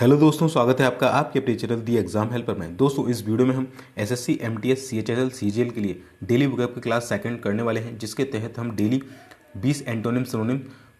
Hello दोस्तों, स्वागत है आपका आपके अपने चैनल दी एग्जाम हेल्पर में। दोस्तों, इस वीडियो में हम एसएससी, एमटीएस, सीएचएसएल, सीजीएल के लिए डेली वोकैब की क्लास सेकंड करने वाले हैं, जिसके तहत हम daily 20 antonym, synonym,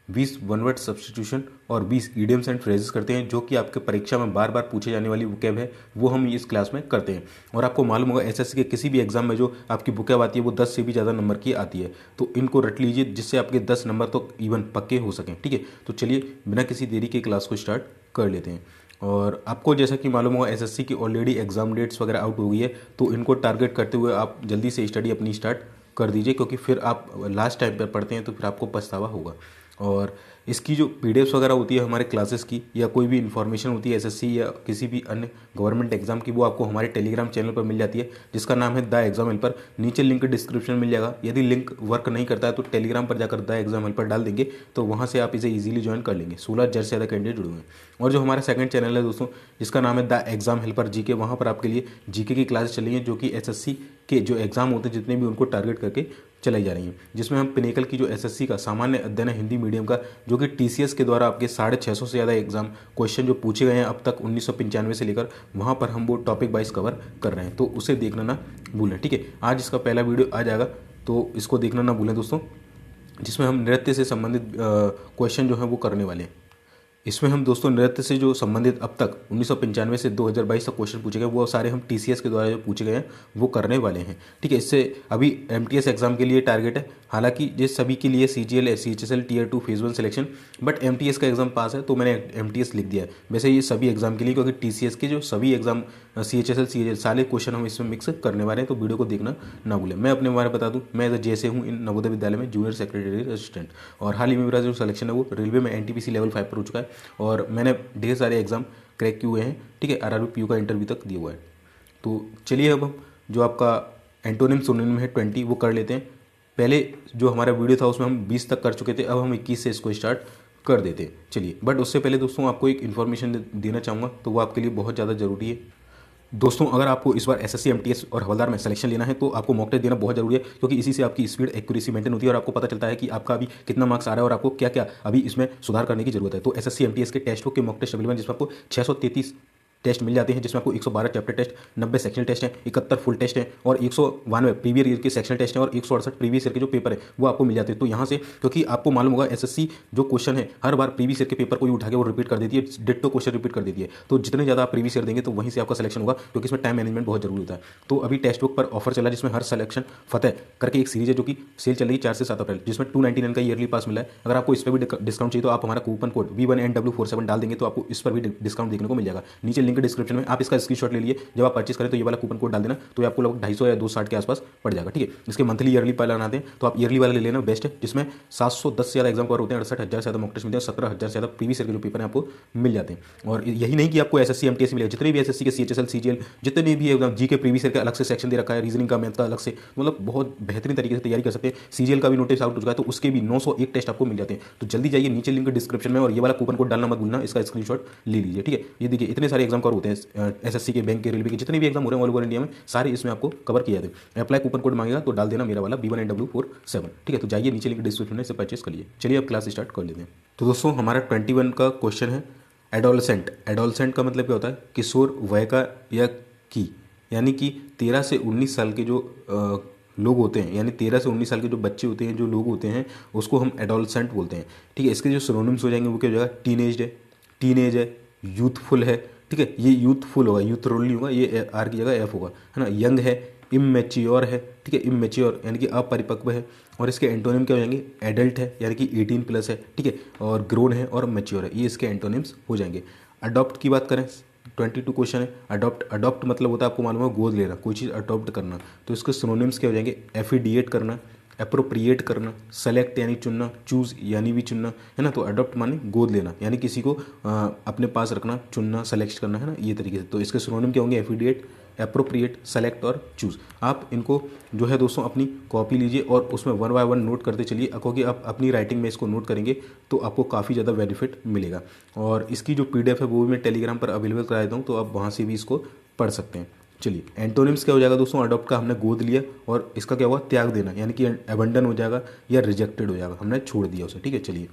20 one word substitution और 20 इडियम्स एंड फ्रेजेस करते हैं, जो कि आपके परीक्षा में बार बार पूछे जाने वाली वोकैब है, वो हम इस क्लास में करते हैं। और आपको मालूम होगा एसएससी के किसी भी एग्जाम में जो आपकी वोकैब आती है वो 10 से भी ज़्यादा नंबर की आती है, तो इनको रट लीजिए जिससे आपके 10 नंबर तो इवन पक्के हो सकें। ठीक है, तो चलिए बिना किसी देरी के क्लास को स्टार्ट कर लेते हैं। और आपको जैसा कि मालूम होगा एसएससी की ऑलरेडी एग्जाम डेट्स वगैरह आउट हो गई है, तो इनको टारगेट करते हुए आप जल्दी से स्टडी अपनी स्टार्ट कर दीजिए, क्योंकि फिर आप लास्ट टाइम पर पढ़ते हैं तो फिर आपको पछतावा होगा। और इसकी जो पीडीएफ्स वगैरह होती है हमारे क्लासेस की, या कोई भी इन्फॉर्मेशन होती है एसएससी या किसी भी अन्य गवर्नमेंट एग्जाम की, वो आपको हमारे टेलीग्राम चैनल पर मिल जाती है, जिसका नाम है द एग्जाम हेल्पर। नीचे लिंक डिस्क्रिप्शन मिल जाएगा। यदि लिंक वर्क नहीं करता है तो टेलीग्राम पर जाकर द एग्जाम हेल्पर डाल देंगे, तो वहाँ से आप इसे ईजिली ज्वाइन कर लेंगे। 16,000 से ज़्यादा कैंडिडेट जुड़े हुए हैं। और जो हमारा सेकंड चैनल है दोस्तों, जिसका नाम है द एग्जाम हेल्पर जीके, वहाँ पर आपके लिए जीके की क्लासेस चल रही हैं, जो कि एसएससी के जो एग्जाम होते हैं जितने भी, उनको टारगेट करके चलाई जा रही हैं। जिसमें हम पिनेकल की जो एसएससी का सामान्य अध्ययन है हिंदी मीडियम का, जो कि टीसीएस के द्वारा आपके 650 से ज़्यादा एग्जाम क्वेश्चन जो पूछे गए हैं अब तक 1995 से लेकर, वहाँ पर हम वो टॉपिक वाइज कवर कर रहे हैं, तो उसे देखना ना भूलें। ठीक है, आज इसका पहला वीडियो आ जाएगा, तो इसको देखना ना भूलें दोस्तों, जिसमें हम नृत्य से संबंधित क्वेश्चन जो है वो करने वाले हैं। इसमें हम दोस्तों नृत्य से जो संबंधित अब तक 1995 से 2022 तक क्वेश्चन पूछे गए, वो सारे हम टीसीएस के द्वारा जो पूछे गए हैं वो करने वाले हैं। ठीक है, इससे अभी एमटीएस एग्जाम के लिए टारगेट है, हालांकि ये सभी के लिए CGL, CHSL, tier 2 phase 1 selection, but MTS का एग्जाम पास है तो मैंने एमटीएस लिख दिया है। वैसे ये सभी एग्जाम के लिए, क्योंकि टीसीएस के जो सभी एग्जाम सीएचएसएल, सीजीएल सारे क्वेश्चन हम इसमें मिक्स करने वाले हैं, तो वीडियो को देखना ना भूलें। मैं अपने बारे में बता दूं, मैं जैसे हूँ इन नवोदय विद्यालय में जूनियर सेक्रेटरी असिस्टेंट, और हाल ही में मेरा जो सिलेक्शन है वो रेलवे में एनटीपीसी लेवल 5 पर हो चुका है, और मैंने ढेर सारे एग्जाम क्रैक किए हुए हैं। ठीक है, आरआरबी पीयू का इंटरव्यू तक दिया हुआ है। तो चलिए अब हम जो आपका एंटोनिम सिनोनिम है 20, वो कर लेते हैं। पहले जो हमारा वीडियो था उसमें हम 20 तक कर चुके थे, अब हम 21 से इसको स्टार्ट कर देते हैं। चलिए, बट उससे पहले दोस्तों आपको एक इन्फॉर्मेशन देना चाहूँगा, तो वो आपके लिए बहुत ज़्यादा ज़रूरी है। दोस्तों, अगर आपको इस बार एसएससी, एमटीएस और हवलदार में सिलेक्शन लेना है तो आपको मॉक टेस्ट देना बहुत जरूरी है, क्योंकि इसी से आपकी स्पीड, एक्यूरेसी मेंटेन होती है और आपको पता चलता है कि आपका अभी कितना मार्क्स आ रहा है और आपको क्या क्या अभी इसमें सुधार करने की जरूरत है। तो एसएससी, एमटीएस के टेस्ट बुक के मॉक टेस्ट अवेलेबल, जिसमें आपको 633 टेस्ट मिल जाते हैं, जिसमें आपको 112 चैप्टर टेस्ट, 90 सेक्शनल टेस्ट हैं, 71 फुल टेस्ट हैं, और 192 प्रीवियस ईयर के सेक्शनल टेस्ट हैं, और 168 प्रीवियस ईयर के जो पेपर है वो आपको मिल जाते हैं। तो यहाँ से, क्योंकि आपको मालूम होगा एसएससी जो क्वेश्चन है हर बार प्रीवियस ईयर के पेपर को ही उठा के वो रिपीट कर देती है, डिट्टो क्वेश्चन रिपीट कर देती है। तो जितने ज़्यादा आप प्रीवियस ईयर देंगे तो वहीं से आपका सिलेक्शन होगा, क्योंकि इसमें टाइम मैनेजमेंट बहुत जरूरी होता है। तो अभी टेस्ट बुक पर ऑफर चला, जिसमें हर सिलेक्शन फतेह करके एक सीरीज है, जो कि सेल चल रही है 4 से 7 अप्रैल, जिसमें 299 का ईयरली पास मिला है। अगर आपको इस पर भी डिस्काउंट चाहिए तो आप हमारा कूपन कोड V1NW47 डाल देंगे, तो आपको इस पर भी डिस्काउंट देखने को मिल जाएगा। नीचे लिंक डिस्क्रिप्शन में, आप इसका स्क्रीनशॉट ले लिए, जब आप परचेस करें तो ये वाला कूपन कोड डाल देना, तो ये आपको लगभग 250 या 260 के आसपास पड़ जाएगा। ठीक है, इसके मंथली ईयरली प्लान आते हैं, तो आप ईयरली वाला ले लेना, बेस्ट है, जिसमें 710 से ज़्यादा एग्जाम कवर होते हैं, 68,000 से ज़्यादा मॉक टेस्ट मिलते हैं, 17,000 से ज़्यादा प्रीवियस ईयर के जो पेपर हैं आपको मिल जाते हैं। और यही नहीं कि आपको एसएससी, एमटीएस मिलेगा, जितने भी एसएससी के सीएचएसएल, सीजीएल जितने भी एग्जाम, जी के प्रीवियस ईयर का अलग से सेक्शन दे रखा है, रीजनिंग का, मैथ का अलग से, मतलब बहुत बेहतरीन तरीके से तैयारी कर सकते हैं। सीजीएल का भी नोटिस आउट हो चुका है, तो उसके भी 901 टेस्ट आपको मिल जाते हैं। तो जल्दी जाइए, नीचे लिंक डिस्क्रिप्शन में, और ये वाला कूपन कोड डालना मत भूलना, इसका स्क्रीनशॉट ले लीजिए। ठीक है, ये देखिए इतने सारे एग्जाम कवर होते हैं एसएससी के, बैंक के, रेलवे के, जितने भी एग्जाम हो रहे हैं ऑल ओवर इंडिया में, सारे इसमें आपको कवर किया जाते हैं। अप्लाई कूपन कोड मांगेगा तो डाल देना मेरा वाला B1NW47। ठीक है, तो जाइए नीचे लिंक डिस्क्रिप्शन में से परचेस कर लिए। चलिए अब क्लास स्टार्ट कर लेते हैं। तो दोस्तों हमारा 21 का क्वेश्चन है एडोलसेंट। एडोलसेंट का मतलब क्या होता है? किशोर वय का या की, यानी कि 13 से 19 साल के जो लोग होते हैं, यानी 13 से 19 साल के जो बच्चे होते हैं, जो लोग होते हैं, उसको हम एडोलसेंट बोलते हैं। ठीक है, इसके जो सिनोनिम्स हो जाएंगे वो क्या हो जाएगा? टीनेज है, यूथफुल है। ठीक है, ये यूथफुल होगा, यूथफुल नहीं होगा, ये आर की जगह एफ होगा, है ना। यंग है, इमैच्योर है, ठीक है, इमैच्योर यानी कि अपरिपक्व है। और इसके एंटोनिम क्या हो जाएंगे? एडल्ट है यानी कि 18 प्लस है, ठीक है, और ग्रोन है और मैच्योर है, ये इसके एंटोनिम्स हो जाएंगे। अडॉप्ट की बात करें, 22 क्वेश्चन है। अडॉप्ट मतलब होता है, आपको मालूम है, गोद लेना, कोई चीज़ अडॉप्ट करना। तो इसके सिनोनिम्स क्या हो जाएंगे? एफिडिएट करना, अप्रोप्रिएट करना, सेलेक्ट यानी चुनना, चूज यानी भी चुनना, है ना। तो अडॉप्ट माने गोद लेना, यानी किसी को अपने पास रखना, चुनना, सेलेक्ट करना, है ना, ये तरीके से। तो इसके सिनोनिम क्या होंगे? एफिडिएट, अप्रोप्रिएट, सेलेक्ट और चूज। आप इनको जो है दोस्तों अपनी कॉपी लीजिए और उसमें 1 बाय 1 नोट करते चलिए, क्योंकि आप अपनी राइटिंग में इसको नोट करेंगे तो आपको काफ़ी ज़्यादा बेनिफिट मिलेगा। और इसकी जो पीडीएफ है वो भी मैं टेलीग्राम पर अवेलेबल करा देता हूँ, तो आप वहाँ से भी इसको पढ़ सकते हैं। चलिए, एंटोनिम्स क्या हो जाएगा दोस्तों? अडॉप्ट का हमने गोद लिया, और इसका क्या हुआ? त्याग देना, यानी कि अबंडन हो जाएगा या रिजेक्टेड हो जाएगा, हमने छोड़ दिया उसे। ठीक है, चलिए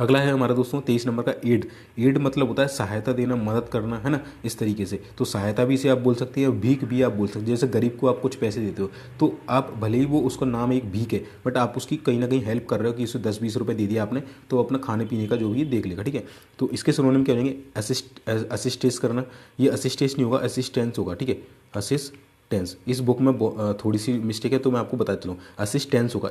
अगला है हमारा दोस्तों 23 नंबर का एड। एड मतलब होता है सहायता देना, मदद करना, है ना, इस तरीके से। तो सहायता भी इसे आप बोल सकते हैं, भीख भी आप बोल सकते हैं। जैसे गरीब को आप कुछ पैसे देते हो तो आप भले ही वो उसका नाम एक भीख है, बट आप उसकी कहीं ना कहीं हेल्प कर रहे हो कि उसे 10-20 रुपये दे दिया आपने तो अपना खाने पीने का जो भी देख लेगा, ठीक है। तो इसके सिनोनिम क्या हो जाएंगे, असिस्टेंस करना। ये असिस्टेंस नहीं होगा, असिस्टेंस होगा, ठीक है, असिस्टेंस। इस बुक में थोड़ी सी मिस्टेक है तो मैं आपको बता चलूँ, असिस्टेंस होगा,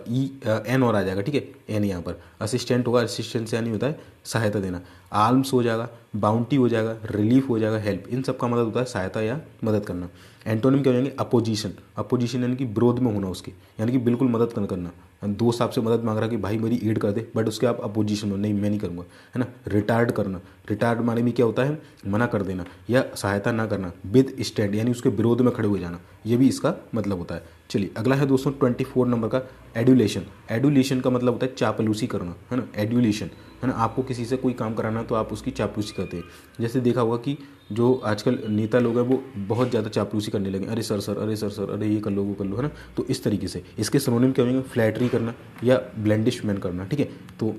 एन और आ जाएगा, ठीक है, एन यहाँ पर। असिस्टेंट होगा, असिस्टेंस यानी होता है सहायता देना। आर्म्स हो जाएगा, बाउंटी हो जाएगा, रिलीफ हो जाएगा, हेल्प, इन सब का मतलब होता है सहायता या मदद करना। एंटोनिम क्या हो जाएंगे, अपोजिशन। अपोजिशन यानी कि विरोध में होना उसके, यानी कि बिल्कुल मदद न करना। दोस्त आपसे मदद मांग रहा है कि भाई मेरी एड कर दे, बट उसके आप अपोजिशन में, नहीं मैं नहीं करूँगा, है ना। रिटार्ड करना, रिटार्ड माने भी क्या होता है, मना कर देना या सहायता ना करना। विद स्टैंड यानी उसके विरोध में खड़े हो जाना, ये भी इसका मतलब होता है। चलिए अगला है दोस्तों 24 नंबर का एडुलेशन। एडुलेशन का मतलब होता है चापलूसी करना, है ना, एडुलेशन, है ना। आपको किसी से कोई काम कराना है तो आप उसकी चापलूसी करते हैं। जैसे देखा होगा कि जो आजकल नेता लोग हैं वो बहुत ज़्यादा चापलूसी करने लगे, अरे सर सर, अरे सर सर, अरे ये कर लो वो कर लो, है ना। तो इस तरीके से इसके सिनोनिम क्या होंगे, फ्लैटरी करना या ब्लेंडिशमेंट करना, ठीक है। तो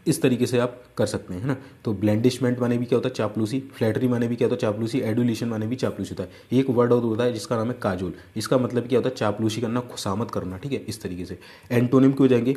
इस तरीके से आप कर सकते हैं, है ना। तो ब्लेंडिशमेंट माने भी क्या होता है, चापलूसी। फ्लैटरी माने भी क्या होता है, चापलूसी। एडुलेशन माने भी चापलूसी होता है। एक वर्ड और होता है जिसका नाम है काजोल। इसका मतलब क्या होता है, चापलूसी करना, खुशामद करना, ठीक है, इस तरीके से। एंटोनिम क्यों जाएंगे,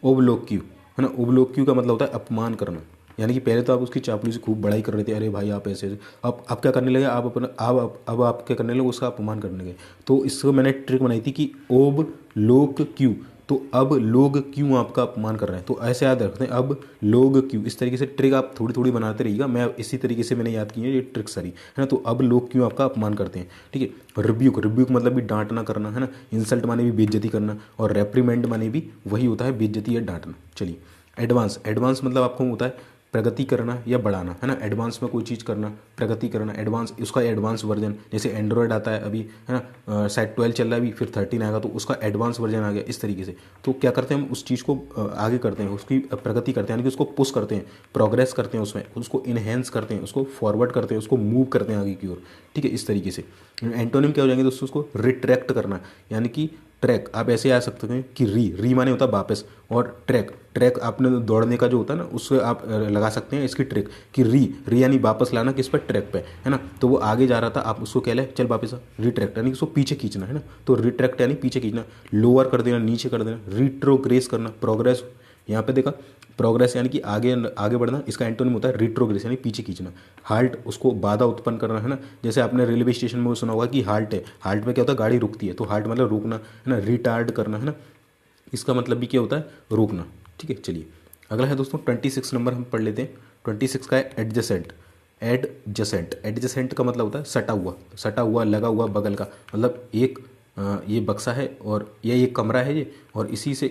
ओबलोक्यू, है ना। ओबलोक्यू का मतलब होता है अपमान करना, यानी कि पहले तो आप उसकी चापलूसी खूब बड़ाई कर रहे थे, अरे भाई आप ऐसे, अब क्या करने लगे, आप अपना अब आप क्या करने लगे, उसका अपमान करने लगे। तो इसको मैंने ट्रिक बनाई थी कि ओब लोक क्यों, तो अब लोग क्यों आपका अपमान कर रहे हैं, तो ऐसे याद रखते हैं, अब लोग क्यों। इस तरीके से ट्रिक आप थोड़ी थोड़ी बनाते रहिएगा, मैं इसी तरीके से मैंने याद की है ये ट्रिक सारी, है ना। तो अब लोग क्यों आपका अपमान करते हैं, ठीक है। रिब्यूक, रिब्यूक मतलब भी डांटना करना, है ना। इंसल्ट माने भी बेइज्जती करना, और रेप्रीमेंड माने भी वही होता है, बेइज्जती या डांटना। चलिए एडवांस, एडवांस मतलब आपको होता है प्रगति करना या बढ़ाना, है ना। एडवांस में कोई चीज़ करना, प्रगति करना, एडवांस, उसका एडवांस वर्जन। जैसे एंड्रॉयड आता है अभी, है ना, शायद 12 चल रहा है अभी, फिर 13 आएगा तो उसका एडवांस वर्जन आ गया, इस तरीके से। तो क्या करते हैं हम, उस चीज़ को आगे करते हैं, उसकी प्रगति करते हैं, यानी कि उसको पुश करते हैं, प्रोग्रेस करते हैं उसमें, उसको इन्हेंस करते हैं, उसको फॉरवर्ड करते हैं, उसको मूव करते हैं आगे की ओर, ठीक है, इस तरीके से। एंटोनिम क्या हो जाएंगे दोस्तों, उसको रिट्रैक्ट करना, यानी कि ट्रैक, आप ऐसे आ सकते हैं कि री माने होता है वापस, और ट्रैक, ट्रैक आपने दौड़ने का जो होता है ना, उससे आप लगा सकते हैं इसकी ट्रिक कि री यानी वापस लाना, किस पर, ट्रैक पे, है ना। तो वो आगे जा रहा था, आप उसको कह लें चल वापस आ, रिट्रैक्ट यानी कि उसको पीछे खींचना, है ना। तो रिट्रैक्ट यानी पीछे खींचना। लोअर कर देना, नीचे कर देना। रिट्रोग्रेस करना, प्रोग्रेस, यहाँ पे देखा प्रोग्रेस यानी कि आगे आगे बढ़ना, इसका एंटोनिम होता है रिट्रोग्रेस यानी पीछे खींचना। हाल्ट, उसको बाधा उत्पन्न करना, है ना। जैसे आपने रेलवे स्टेशन में सुना होगा कि हाल्ट है, हाल्ट में क्या होता है, गाड़ी रुकती है, तो हाल्ट मतलब रोकना, है ना। रिटार्ड करना, है ना, इसका मतलब भी क्या होता है, रोकना, ठीक है। चलिए अगला है दोस्तों 26 नंबर हम पढ़ लेते हैं। 26 का है एडजेसेंट। एडजेसेंट, एडजेसेंट का मतलब होता है सटा हुआ, सटा हुआ, लगा हुआ, बगल का। मतलब एक ये बक्सा है और ये एक कमरा है ये, और इसी से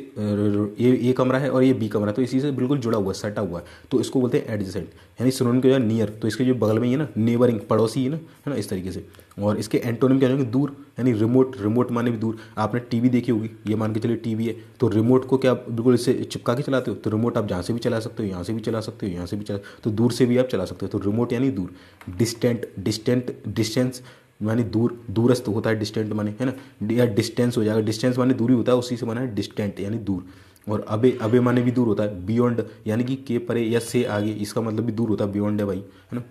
ये कमरा है और ये बी कमरा, तो इसी से बिल्कुल जुड़ा हुआ है, सटा हुआ है, तो इसको बोलते हैं एडजेसेंट। यानी सिनोनिम क्या है, नियर, तो इसके जो बगल में ही है ना, नेबरिंग, पड़ोसी है ना, इस तरीके से। और इसके एंटोनिम क्या होंगे, दूर, यानी रिमोट, रिमोट माने भी दूर। आपने टीवी देखी होगी, ये मान के चलिए टीवी है, तो रिमोट को क्या आप बिल्कुल इससे चिपका के चलाते हो, तो रिमोट आप जहाँ से भी चला सकते हो, यहाँ से भी चला सकते हो, यहाँ से भी चला, तो दूर से भी आप चला सकते हो, तो रिमोट यानी दूर। डिस्टेंट, डिस्टेंस माने दूर, दूरस्थ होता है डिस्टेंट माने, है ना, या डिस्टेंस हो जाएगा, डिस्टेंस माने दूरी होता है, उसी से माना है डिस्टेंट यानी दूर। और अबे, अबे माने भी दूर होता है। बियॉन्ड यानी कि के परे या से आगे, इसका मतलब भी दूर होता है, बियॉन्ड है भाई, है ना।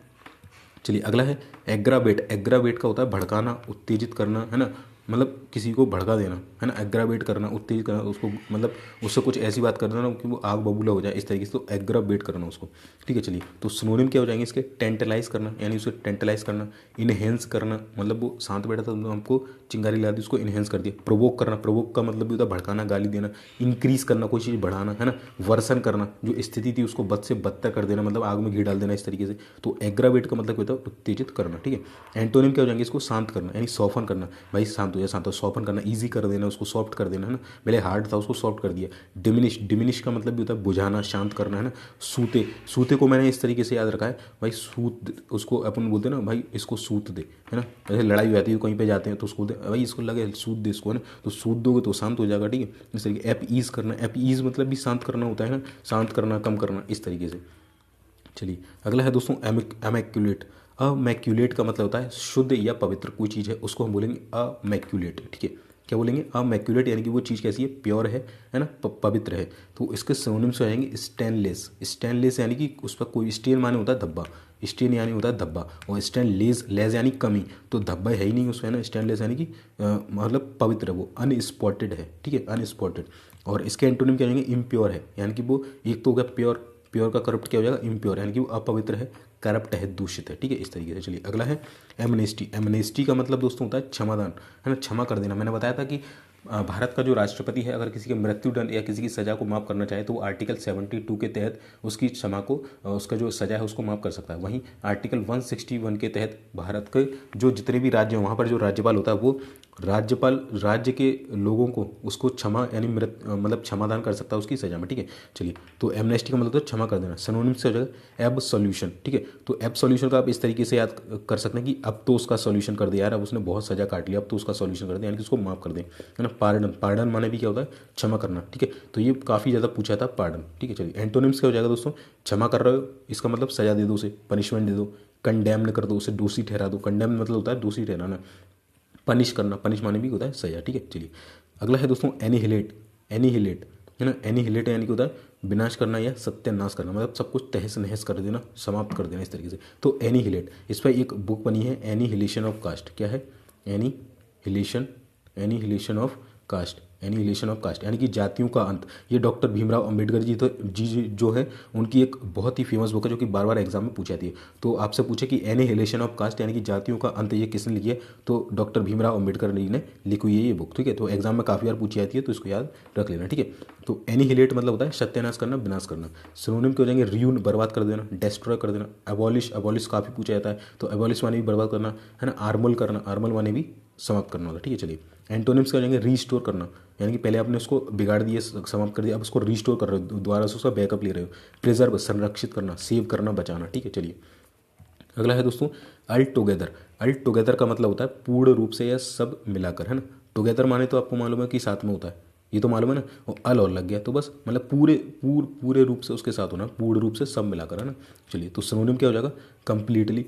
चलिए अगला है एग्रावेट। एग्रावेट का होता है भड़काना, उत्तेजित करना, है ना, मतलब किसी को भड़का देना, है ना। एग्रावेट करना, उत्तेजित करना, उसको मतलब उससे कुछ ऐसी बात कर देना कि वो आग बबूला हो जाए, इस तरीके से, तो एग्रावेट करना उसको, ठीक है। चलिए तो सिनोनिम क्या हो जाएंगे इसके, टेंटलाइज करना, यानी उसे टेंटलाइज करना। इनहेंस करना, मतलब वो शांत बैठा था तो हमको चिंगारी ला दी, उसको इनहेंस कर दिया। प्रोवोक करना, प्रोवोक का मतलब भी होता है भड़काना, गाली देना। इंक्रीज करना, कोई चीज़ बढ़ाना, है ना। वर्सन करना, जो स्थिति थी उसको बद से बदतर कर देना, मतलब आग में घी डाल देना, इस तरीके से। तो एग्रावेट का मतलब होता है उत्तेजित करना, ठीक है। एंटोनिम क्या हो जाएंगे इसको, शांत करना, यानी सॉफन करना, भाई शांत हो जाए, शांत हो, सॉफन करना, ईजी कर देना, उसको सॉफ्ट कर देना, है ना। पहले हार्ड था उसको सॉफ्ट कर दिया। डिमिनिश, डिमिनिश का मतलब भी होता है बुझाना, शांत करना, है ना। सूते, सूते को मैंने इस तरीके से याद रखा है भाई, सूत, उसको अपन बोलते हैं ना भाई इसको सूत दे, है ना। जैसे लड़ाई हो जाती है कहीं पे जाते हैं तो उसको दे भाई, इसको लगे सूत दे इसको, है ना, तो सूत दोगे तो शांत हो जाएगा, ठीक है, इस तरीके। एप ईज करना, एप ईज मतलब भी शांत करना होता है ना, शांत करना, कम करना, इस तरीके से। चलिए अगला है दोस्तों अमैक्यूलेट। अमैक्यूलेट का मतलब होता है शुद्ध या पवित्र, कोई चीज़ है उसको हम बोलेंगे अमैक्यूलेट, ठीक है। क्या बोलेंगे, अमैक्युलेट यानी कि वो चीज़ कैसी है, प्योर है ना, पवित्र है। तो इसके सिनोनिम्स हो जाएंगे स्टेनलेस। स्टेनलेस यानी कि उस पर कोई, स्टेन माने होता है धब्बा, स्टेन यानी होता है धब्बा, और स्टेनलेस, लेस यानी कमी, तो धब्बा है ही नहीं उसमें ना। स्टेनलेस यानी कि मतलब पवित्र है वो, अनस्पॉटेड है, ठीक है, अनस्पॉटेड। और इसके एंटोनिम क्या होंगे, इम्प्योर है, यानी कि वो एक तो हो गया प्योर, प्योर का करप्ट क्या हो जाएगा, इम्प्योर, यानी कि वो अपवित्र है, करप्ट है, दूषित है, ठीक है, इस तरीके से। चलिए अगला है एमनेस्टी। एमनेस्टी का मतलब दोस्तों होता है क्षमादान, है ना, क्षमा कर देना। मैंने बताया था कि भारत का जो राष्ट्रपति है अगर किसी के मृत्युदंड या किसी की सज़ा को माफ़ करना चाहे तो वो आर्टिकल 72 के तहत उसकी क्षमा को, उसका जो सज़ा है उसको माफ़ कर सकता है। वहीं आर्टिकल 161 के तहत भारत के जो जितने भी राज्य हैं वहाँ पर जो राज्यपाल होता है वो राज्यपाल राज्य के लोगों को उसको क्षमा यानी मतलब क्षमादान कर सकता है उसकी सज़ा में, ठीक है। चलिए, तो एमनेस्टी का मतलब तो क्षमा कर देना। सिनोनिम से हो जाएगा एब सॉल्यूशन, ठीक है। तो एब सॉल्यूशन का आप इस तरीके से याद कर सकते हैं कि अब तो उसका सॉल्यूशन कर दिया यार, अब उसने बहुत सज़ा काट लिया, अब तो उसका सॉल्यूशन कर दिया, यानी कि उसको माफ़ कर दें, है ना। पार्डन, पार्डन माने भी क्या होता है, क्षमा करना, ठीक है। तो ये काफ़ी ज़्यादा पूछा था पार्डन, ठीक है। चलिए एंटोनिम्स क्या हो जाएगा दोस्तों, क्षमा कर रहे हो इसका मतलब सज़ा दे दो उसे, पनिशमेंट दे दो। कंडेम्न कर दो, उसे दोषी ठहरा दो। कंडेम्न मतलब होता है दोषी ठहराना। पनिश करना, पनिश माने भी होता है सजा, ठीक है। चलिए अगला है दोस्तों एनिहिलेट। एनिहिलेट है ना, एनिहिलेट यानी कि होता है विनाश करना या सत्यानाश करना, मतलब सब कुछ तहस नहस कर देना, समाप्त कर देना, इस तरीके से। तो एनिहिलेट, इस पर एक बुक बनी है, एनिहिलेशन ऑफ कास्ट। क्या है, annihilation, annihilation of caste, annihilation of caste यानी कि जातियों का अंत। ये डॉक्टर भीमराव अंबेडकर जी तो जी जो है उनकी एक बहुत ही फेमस बुक है जो कि बार बार एग्जाम में पूछी जाती है। तो आपसे पूछे कि एनिहिलेशन ऑफ कास्ट यानी कि जातियों का अंत ये किसने लिखी है, तो डॉक्टर भीमराव अंबेडकर जी ने लिखी हुई है ये बुक, ठीक है। तो एग्जाम में काफ़ी बार पूछी जाती है, तो इसको याद रख लेना, ठीक है। तो एनिहिलेट मतलब होता है सत्यानाश करना, विनाश करना। सिनोनिम के हो जाएंगे रियून, बर्बाद कर देना, डिस्ट्रॉय कर देना। एबॉलिश, एबॉलिश काफ़ी पूछा जाता है, तो एबॉलिश माने भी बर्बाद करना, है ना। आर्मल करना, आर्मल माने भी समाप्त करना होगा, ठीक है। चलिए एंटोनिम्स क्या हो जाएंगे, रीस्टोर करना, यानी कि पहले आपने उसको बिगाड़ दिया, समाप्त कर दिया, अब उसको रीस्टोर कर रहे हो, दोबारा से उसका बैकअप ले रहे हो। प्रिजर्व, संरक्षित करना, सेव करना, बचाना, ठीक है। चलिए अगला है दोस्तों अल टुगेदर। अल टुगेदर का मतलब होता है पूर्ण रूप से या सब मिलाकर, है ना। टुगेदर माने तो आपको मालूम है कि साथ में होता है, ये तो मालूम है ना। और अल और लग गया तो बस मतलब पूरे रूप से उसके साथ होना, पूर्ण रूप से सब मिलाकर, है ना। चलिए तो सिनोनिम क्या हो जाएगा, कंप्लीटली,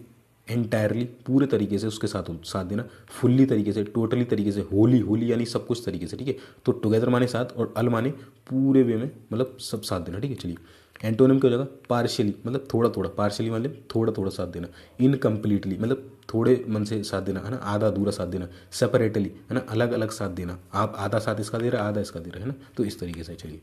एंटायरली, पूरे तरीके से उसके साथ साथ देना, फुल्ली तरीके से, टोटली तरीके से, होली, होली यानी सब कुछ तरीके से, ठीक है। तो टुगेदर माने साथ और अल माने पूरे वे में, मतलब सब साथ देना, ठीक है। चलिए एंटोनिम क्या हो जाएगा, पार्शियली मतलब थोड़ा थोड़ा, पार्शियली मतलब थोड़ा थोड़ा साथ देना। इनकम्प्लीटली मतलब थोड़े मन से साथ देना, है ना, आधा अधूरा साथ देना। सेपरेटली है ना, अलग अलग साथ देना, आप आधा साथ इसका दे रहे, आधा इसका दे रहे, है ना। तो इस तरीके से। चलिए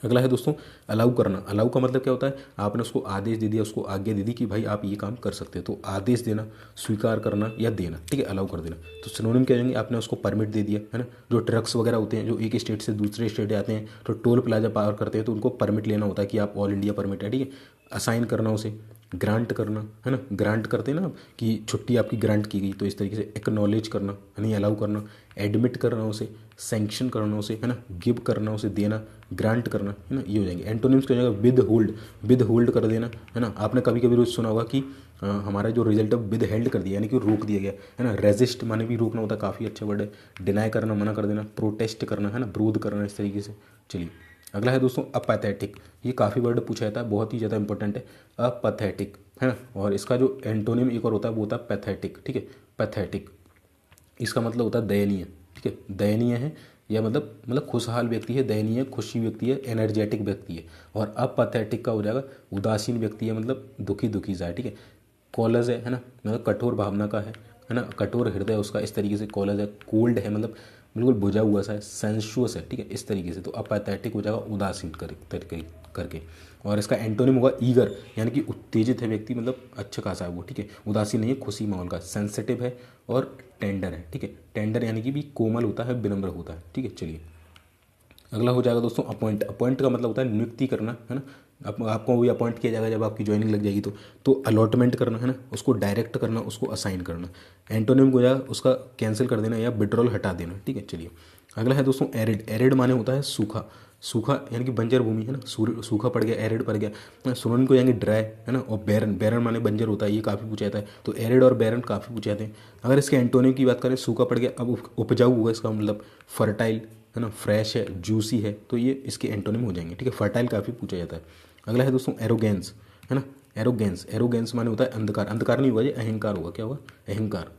अगला है दोस्तों अलाउ करना। अलाउ का मतलब क्या होता है, आपने उसको आदेश दे दिया, उसको आज्ञा दे दी कि भाई आप ये काम कर सकते हो, तो आदेश देना, स्वीकार करना या देना, ठीक है, अलाउ कर देना। तो सिनोनिम क्या होंगे, आपने उसको परमिट दे दिया, है ना। जो ट्रक्स वगैरह होते हैं जो एक स्टेट से दूसरे स्टेट जाते हैं तो टोल प्लाजा पार करते हैं, तो उनको परमिट लेना होता है कि आप ऑल इंडिया परमिट है, ठीक है। असाइन करना उसे, ग्रांट करना, है ना, ग्रांट करते हैं ना आप कि छुट्टी आपकी ग्रांट की गई, तो इस तरीके से एक्नॉलेज करना यानी अलाउ करना, एडमिट करना उसे, सैंक्शन करना उसे, है ना, गिव करना उसे, देना, ग्रांट करना, है ना, ये हो जाएंगे। एंटोनिम्स क्या हो जाएगा, विद होल्ड, विद होल्ड कर देना, है ना। आपने कभी कभी रोज सुना होगा कि हमारा जो रिजल्ट है विद हेल्ड कर दिया, यानी कि रोक दिया गया, है ना। रेजिस्ट माने भी रोकना होता है, काफ़ी अच्छा वर्ड है। डिनाई करना, मना कर देना, प्रोटेस्ट करना, है ना, विरोध करना, इस तरीके से। चलिए अगला है दोस्तों अपैथेटिक। ये काफ़ी वर्ड पूछा जाता है, बहुत ही ज़्यादा इंपॉर्टेंट है, अपैथेटिक, है ना। और इसका जो एंटोनिम एक और होता है वो होता है पैथेटिक, ठीक है। पैथेटिक इसका मतलब होता है दयनीय, ठीक है। दयनीय है या मतलब खुशहाल व्यक्ति है, दयनीय खुशी व्यक्ति है, एनर्जेटिक व्यक्ति है। और अपैथेटिक का हो जाएगा उदासीन व्यक्ति है, मतलब दुखी दुखी सा है, ठीक है। कॉलज है ना, मतलब कठोर भावना का है ना, कठोर हृदय उसका, इस तरीके से कॉलज है। कोल्ड है मतलब बिल्कुल बुझा हुआ सा है, सेंशुअस है, ठीक है, इस तरीके से। तो अपैथेटिक हो जाएगा उदासीन करके। और इसका एंटोनिम होगा ईगर, यानी कि उत्तेजित है व्यक्ति, मतलब अच्छा खासा है वो, ठीक है। उदासीन नहीं है, खुशी माहौल का। सेंसिटिव है और टेंडर है, ठीक है। टेंडर यानी कि भी कोमल होता है, विनम्र होता है, ठीक है। चलिए अगला हो जाएगा दोस्तों अपॉइंट। अपॉइंट का मतलब होता है नियुक्ति करना, है ना। आपको भी अपॉइंट किया जाएगा जब आपकी ज्वाइनिंग लग जाएगी तो अलॉटमेंट करना, है ना, उसको डायरेक्ट करना, उसको असाइन करना। एंटोनिम को जाएगा उसका कैंसिल कर देना या विड्रॉल हटा देना, ठीक है। चलिए अगला है दोस्तों एरिड। एरिड माने होता है सूखा, सूखा यानी कि बंजर भूमि, है ना। सूखा पड़ गया, एरिड पड़ गया। सुनन को जाएंगे ड्राई, है ना। और बैरन, बैरन माने बंजर होता है, ये काफ़ी पूछा जाता है। तो एरिड और बैरन काफ़ी पूछे जाते हैं। अगर इसके एंटोनिम की बात करें, सूखा पड़ गया, अब उपजाऊ होगा, इसका मतलब फर्टाइल, है ना, फ्रेश है, जूसी है, तो ये इसके एंटोनिम हो जाएंगे, ठीक है। फर्टाइल काफ़ी पूछा जाता है। अगला है दोस्तों एरोगेंस, है ना। एरोगेंस, एरोगेंस माने होता है अंधकार। अंधकार नहीं होगा, ये अहंकार होगा। क्या होगा, अहंकार,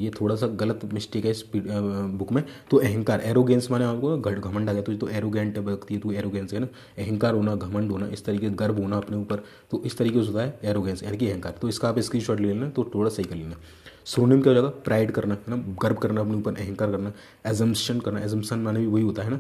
ये थोड़ा सा गलत मिस्टेक है इस बुक में। तो अहंकार, एरोगेंस माने आपको घमंड आ गया, तो एरोगेंट व्यक्ति है तो एरोगेंस है ना, अहंकार होना, घमंड होना, इस तरीके गर्व होना अपने ऊपर, तो इस तरीके से होता है एरोगेंस यानी कि अहंकार। तो इसका आप स्क्रीनशॉट ले लेना तो थोड़ा सही कर लेना। सिनोनिम क्या हो जाएगा, प्राइड करना है ना, गर्व करना अपने ऊपर, अहंकार करना, एजम्पशन करना, एजम्पशन माने भी वही होता है ना।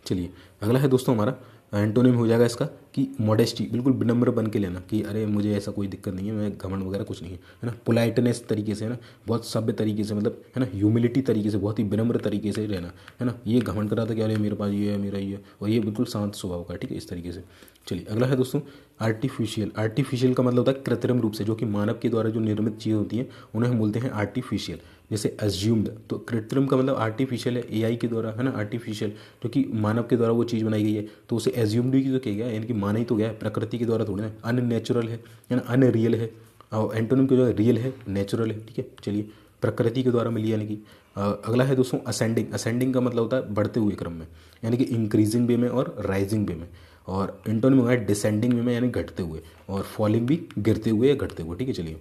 चलिए अगला है दोस्तों हमारा एंटोनिम हो जाएगा इसका कि मॉडेस्टी, बिल्कुल विनम्र बन के लेना कि अरे मुझे ऐसा कोई दिक्कत नहीं है, मैं घमंड वगैरह कुछ नहीं है ना। पोलाइटनेस तरीके से है ना, बहुत सभ्य तरीके से, मतलब है ना, ह्यूमिलिटी तरीके से, बहुत ही विनम्र तरीके से रहना है ना। ये घमंड करा था कि अरे मेरे पास ये है, मेरा ये है, और ये बिल्कुल शांत स्वभाव का, ठीक है, इस तरीके से। चलिए अगला है दोस्तों आर्टिफिशियल। आर्टिफिशियल का मतलब होता है कृत्रिम रूप से, जो कि मानव के द्वारा जो निर्मित चीज़ें होती हैं उन्हें हम बोलते हैं आर्टिफिशियल। जैसे अज्यूम्ड, तो कृत्रिम का मतलब आर्टिफिशियल है, एआई के द्वारा है ना, आर्टिफिशियल जो कि मानव के द्वारा वो चीज़ बनाई गई है, तो उसे एज्यूम्ड भी तो किया गया, यानी कि माना ही तो गया है, प्रकृति के द्वारा थोड़ी ना। अननेचुरल है ना, अनरियल है, और एंटोनिम के जो है रियल है, नेचुरल है, ठीक है। चलिए प्रकृति के द्वारा मिली यानी कि अगला है दोस्तों असेंडिंग। असेंडिंग का मतलब होता है बढ़ते हुए क्रम में, यानी कि इंक्रीजिंग वे में और राइजिंग वे में। और एंटोनिम होगा डिसेंडिंग वे में, यानी घटते हुए, और फॉलिंग भी गिरते हुए या घटते हुए, ठीक है। चलिए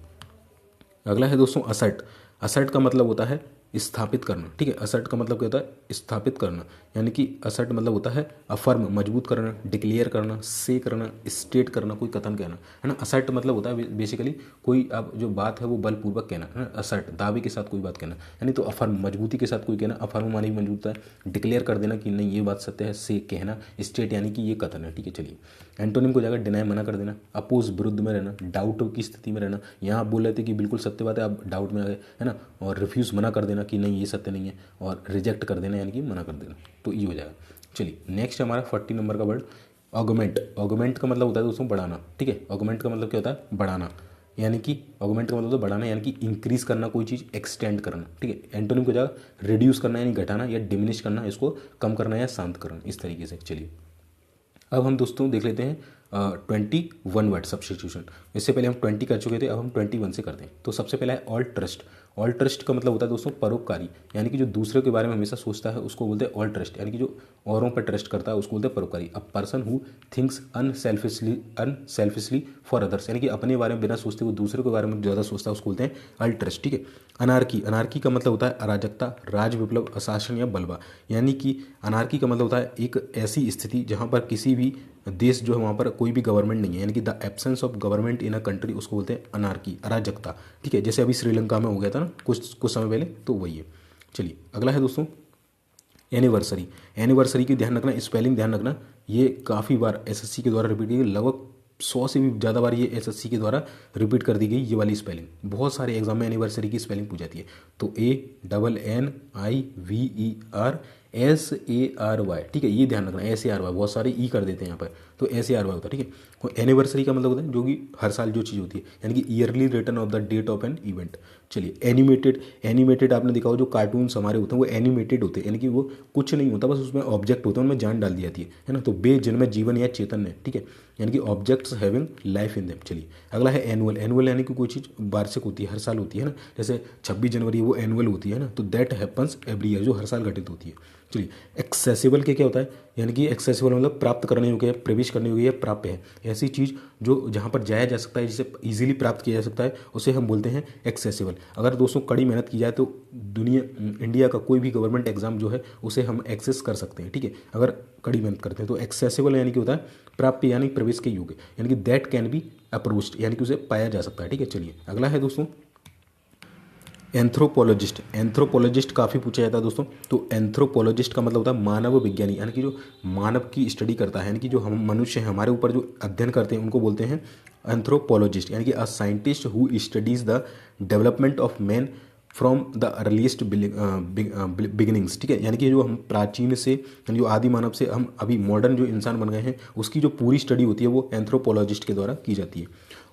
अगला है दोस्तों असर्ट। असर्ट का मतलब होता है स्थापित करना, ठीक है। असर्ट का मतलब क्या होता है, स्थापित करना, यानी कि असर्ट मतलब होता है अफर्म, मजबूत करना, डिक्लेयर करना, से करना, स्टेट करना, कोई कथन कहना है ना। असर्ट मतलब होता है बेसिकली कोई अब जो बात है वो बलपूर्वक कहना है ना, असर्ट दावे के साथ कोई बात कहना, यानी तो अफर्म मजबूती के साथ कोई कहना, अफर्म मानी मजबूत है, डिक्लेयर कर देना कि नहीं ये बात सत्य है, से कहना, स्टेट यानी कि ये कथन है, ठीक है। चलिए एंटोनिम को जाकर डिनाई, मना कर देना, अपोज विरुद्ध में रहना, डाउट की स्थिति में रहना, यहाँ आप बोल रहे थे कि बिल्कुल सत्य बात है, आप डाउट में आ गए है ना, और रिफ्यूज़ मना कर देना कि नहीं ये सत्य नहीं है, और रिजेक्ट कर देना यानी कि मना कर देना, तो ये हो जाएगा। चलिए नेक्स्ट हमारा 40 नंबर का वर्ड ऑगमेंट। ऑगमेंट का मतलब होता है दोस्तों बढ़ाना, ठीक है। ऑगमेंट का मतलब क्या होता है, बढ़ाना, यानी कि ऑगमेंट का मतलब तो बढ़ाना यानी कि इंक्रीज करना, कोई चीज़ एक्सटेंड करना, ठीक है। एंटोनिम को जाएगा रिड्यूस करना यानी घटाना या डिमिनिश करना, इसको कम करना या शांत करना, इस तरीके से। चलिए अब हम दोस्तों देख लेते हैं 21 वर्ड सब्स्टिट्यूशन। इससे पहले हम 20 कर चुके थे, अब हम 21 से करते हैं। तो सबसे पहला है ऑल ट्रस्ट। ऑल ट्रस्ट का मतलब होता है दोस्तों परोपकारी, यानी कि जो दूसरे के बारे में हमेशा सोचता है उसको बोलते हैं ऑल ट्रस्ट, यानी कि जो औरों पर ट्रस्ट करता है उसको बोलते हैं परोपकारी। A person who thinks unselfishly for others, यानी कि अपने बारे में बिना सोचते वो दूसरे के बारे में ज़्यादा सोचता है, उसको बोलते हैं ऑल ट्रस्ट, ठीक है। अनार्की। अनार्की का मतलब होता है अराजकता, राज विप्लव, अशासन या बलवा, यानी कि अनार्की का मतलब होता है एक ऐसी स्थिति जहाँ पर किसी भी देश जो है वहाँ पर कोई भी गवर्नमेंट नहीं है, यानी कि the absence of government in a country, उसको बोलते हैं अनार्की, अराजकता, ठीक है। जैसे अभी श्रीलंका में हो गया था ना कुछ समय पहले, तो वही है। चलिए अगला है दोस्तों एनिवर्सरी। एनिवर्सरी की ध्यान रखना, स्पेलिंग ध्यान रखना, ये काफ़ी बार एसएससी के द्वारा रिपीट की गई, लगभग 100 से भी ज़्यादा बार ये एसएससी के द्वारा रिपीट कर दी गई ये वाली स्पेलिंग। बहुत सारे एग्जाम में एनिवर्सरी की स्पेलिंग पूछ जाती है। तो ANNIVERSARY, ठीक है, ये ध्यान रखना, SARY, बहुत सारे ई कर देते हैं यहाँ पर, तो SARY होता है, ठीक है। और एनिवर्सरी का मतलब होता है जो कि हर साल जो चीज़ होती है, यानी कि yearly return of the date of an event. चलिए एनिमेटेड। एनिमेटेड आपने देखा हो जो कार्टून्स हमारे होते हैं वो एनिमेटेड होते हैं, यानी कि वो कुछ नहीं होता, बस उसमें ऑब्जेक्ट होते हैं, उनमें जान डाल दी जाती है ना। तो बे जिनमें जीवन या चेतन है, ठीक है, यानी कि objects having life in them. चलिए अगला है एनुअल। एनुअल यानी कि कोई चीज़ वार्षिक होती है, हर साल होती है ना, जैसे 26 जनवरी वो एनुअल होती है ना, तो दैट हैपन्स एवरी ईयर, जो हर साल घटित होती है। चलिए एक्सेसिबल के क्या होता है, यानी कि एक्सेसिबल मतलब प्राप्त करने योग्य है, प्रवेश करने योग्य है, प्राप्य है, ऐसी चीज़ जो जहाँ पर जाया जा सकता है, जिसे इजीली प्राप्त किया जा सकता है, उसे हम बोलते हैं एक्सेसिबल। अगर दोस्तों कड़ी मेहनत की जाए तो इंडिया का कोई भी गवर्नमेंट एग्जाम जो है उसे हम एक्सेस कर सकते हैं, ठीक है, अगर कड़ी मेहनत करते हैं। तो एक्सेसिबल यानी कि होता है प्राप्य यानी प्रवेश के योग्य, यानी कि दैट कैन बी अप्रोच्ड, यानी कि उसे पाया जा सकता है, ठीक है। चलिए अगला है दोस्तों एंथ्रोपोलॉजिस्ट। एंथ्रोपोलॉजिस्ट काफ़ी पूछा जाता है दोस्तों। तो एंथ्रोपोलॉजिस्ट का मतलब होता है मानव विज्ञानी, यानी कि जो मानव की स्टडी करता है, यानी कि जो हम मनुष्य हैं हमारे ऊपर जो अध्ययन करते हैं उनको बोलते हैं एंथ्रोपोलॉजिस्ट, यानी कि a scientist who studies the development of man from the earliest beginnings, ठीक है, यानी कि जो हम प्राचीन से, यानी जो आदि मानव से हम अभी मॉडर्न जो इंसान बन गए हैं उसकी जो पूरी स्टडी होती है वो एंथ्रोपोलॉजिस्ट के द्वारा की जाती है।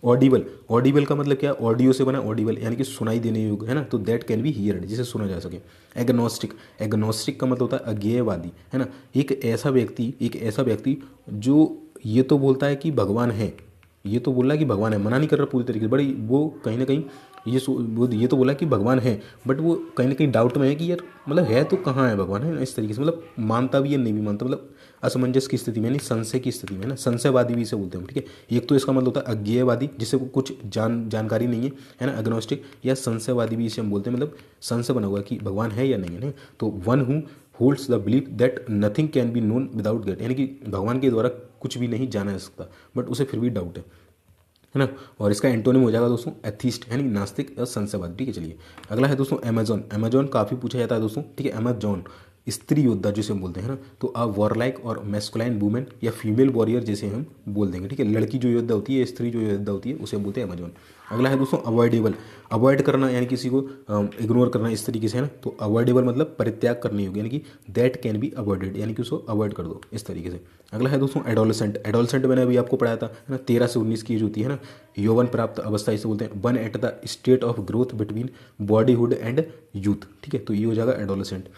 ऑडिबल। ऑडिबल का मतलब क्या है, ऑडियो से बना ऑडिबल, यानी कि सुनाई देने योग्य है ना, तो दैट कैन बी हियर्ड, जिसे सुना जा सके। एग्नोस्टिक। एग्नोस्टिक का मतलब होता है अज्ञेयवादी, है ना, एक ऐसा व्यक्ति जो ये तो बोलता है कि भगवान है, ये तो बोल रहा है कि भगवान है, मना नहीं कर रहा पूरी तरीके से, बड़ी वो कहीं ना कहीं ये तो बोला कि भगवान है, बट वो कहीं ना कहीं डाउट में है कि यार मतलब है तो कहाँ है भगवान, है ना, इस तरीके से, मतलब मानता भी है नहीं भी मानता, मतलब असमंजस की स्थिति में, यानी संशय की स्थिति में ना, संशयवादी भी इसे बोलते हैं, ठीक है। एक तो इसका मतलब होता है अज्ञेयवादी, जिसे कुछ जानकारी नहीं है ना, अग्नोस्टिक, या संशयवादी भी इसे हम बोलते हैं, मतलब संशय बना हुआ कि भगवान है या नहीं है। तो one who holds the belief that nothing can be known without God, यानी कि भगवान के द्वारा कुछ भी नहीं जाना जा सकता, बट उसे फिर भी डाउट है ना। और इसका एंटोनिम हो जाएगा दोस्तों एथीस्ट, यानी नास्तिक या संशयवादी, ठीक है। चलिए अगला है दोस्तों अमेजोन। अमेजोन काफ़ी पूछा जाता है दोस्तों, ठीक है। अमेजोन स्त्री योद्धा जिसे हम बोलते हैं ना, तो आ वॉरलाइक और मैस्कुलाइन वुमेन या फीमेल वॉरियर जैसे हम बोल देंगे, ठीक है। लड़की जो योद्धा होती है, स्त्री जो योद्धा होती है, उसे हम बोलते हैं अमेजोन। अगला है दोस्तों अवॉइडेबल। अवॉइड करना यानी किसी को इग्नोर करना, इस तरीके से है ना। तो अवॉइडेबल मतलब परित्याग करनी होगी, यानी कि दैट कैन बी अवॉइडेड, यानी कि उसको अवॉइड कर दो, इस तरीके से। अगला है दोस्तों एडोलसेंट। एडोलसेंट मैंने अभी आपको पढ़ाया था, है ना, 13 से 19 की एज होती है ना, यौवन प्राप्त अवस्था इसे बोलते हैं। One at the state of growth between boyhood and youth, ठीक है। तो ये हो जाएगा एडोलसेंट।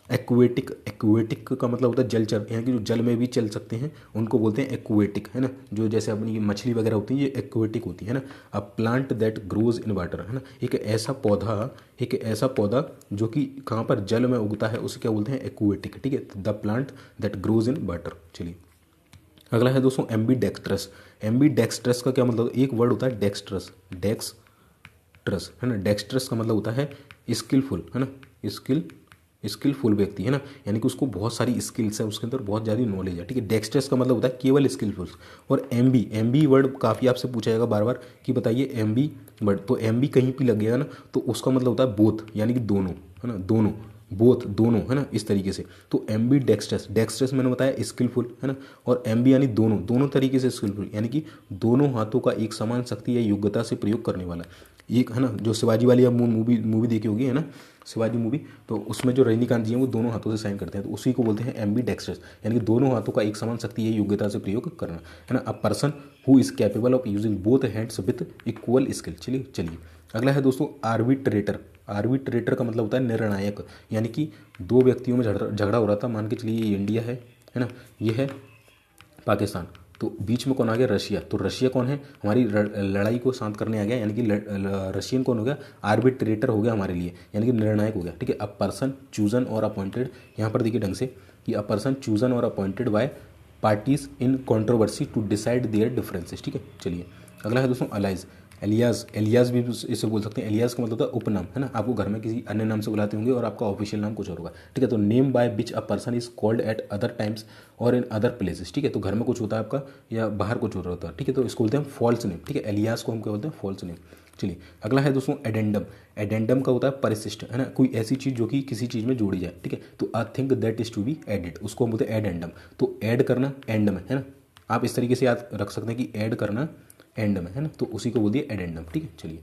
एक्वेटिक। एक्वेटिक का मतलब होता है जलचर, यानी कि जो जल में भी चल सकते हैं उनको बोलते हैं एक्वेटिक, है ना। जो जैसे अपनी मछली वगैरह होती है, ये एक्वेटिक होती है ना। A plant that grows in water, है ना, एक ऐसा पौधा जो कि कहाँ पर जल में उगता है, उसे क्या बोलते हैं, एक्वेटिक, ठीक है। The plant that grows in water. चलिए अगला है दोस्तों एम्बी डेक्स्ट्रस। एम्बी डेक्स्ट्रस का क्या मतलब, एक वर्ड होता है डेक्स्ट्रस, डेक्स्ट्रस, है ना। डेक्स्ट्रस का मतलब होता है स्किलफुल, है ना, स्किलफुल व्यक्ति, है ना, यानी कि उसको बहुत सारी स्किल्स है, उसके अंदर बहुत ज़्यादा नॉलेज है, ठीक है। डेक्स्ट्रस का मतलब होता है केवल स्किलफुल। और एमबी वर्ड काफ़ी आपसे पूछा जाएगा बार बार कि बताइए एमबी वर्ड, तो एमबी कहीं भी लग गया ना, तो उसका मतलब होता है बोथ, यानी कि दोनों, है ना, दोनों, बोथ, दोनों, है ना, इस तरीके से। तो एमबी डेक्स्ट्रस, डेक्स्ट्रस मैंने बताया स्किलफुल, है ना, और एमबी यानी दोनों तरीके से स्किलफुल, यानी कि दोनों हाथों का एक समान शक्ति या योग्यता से प्रयोग करने वाला। एक, है ना, जो शिवाजी वाली आप मूवी देखी होगी, है ना, शिवाजी मूवी, तो उसमें जो रजनीकांत जी हैं वो दोनों हाथों से साइन करते हैं, तो उसी को बोलते हैं एम्बी डेक्स्ट्रस, यानी कि दोनों हाथों का एक समान शक्ति या योग्यता से प्रयोग करना, है ना। अ person who is capable of using both hands with equal skill. चलिए अगला है दोस्तों आर्बिट्रेटर। आर्बिट्रेटर का मतलब होता है निर्णायक, यानी कि दो व्यक्तियों में झगड़ा हो रहा था, मान के चलिए ये इंडिया है ना, ये है पाकिस्तान, तो बीच में कौन आ गया, रशिया। तो रशिया कौन है, हमारी लड़ाई को शांत करने आ गया, यानी कि रशियन कौन हो गया, आर्बिट्रेटर हो गया हमारे लिए, यानी कि निर्णायक हो गया, ठीक है। अ पर्सन चूजन और अपॉइंटेड, यहाँ पर देखिए ढंग से कि अ पर्सन चूजन और appointed by parties in controversy to decide their differences, ठीक है। चलिए अगला है दोस्तों अलाइज। एलियास भी इसे बोल सकते हैं। एलियास का मतलब होता है उपनाम, है ना, आपको घर में किसी अन्य नाम से बुलाते होंगे और आपका ऑफिशियल नाम कुछ और होगा, ठीक है। तो name by which a person is called eight other times और इन अदर प्लेसेस, ठीक है। तो घर में कुछ होता है आपका या बाहर कुछ और होता है, ठीक है, तो इसको बोलते हैं फॉल्स नेम, ठीक है। एलियास को हम क्या बोलते हैं, फॉल्स नेम। चलिए अगला है दोस्तों एडेंडम। एडेंडम का होता है परिशिष्ट, है ना, कोई ऐसी चीज़ जो कि किसी चीज़ में जोड़ी जाए, ठीक है। तो I think that is to be added, उसको हम बोलते हैं एडेंडम। तो ऐड करना एंड में, है ना, आप इस तरीके से याद रख सकते हैं कि ऐड करना एंड में, है ना, तो उसी को बोल दिया एडेंडम, ठीक है। चलिए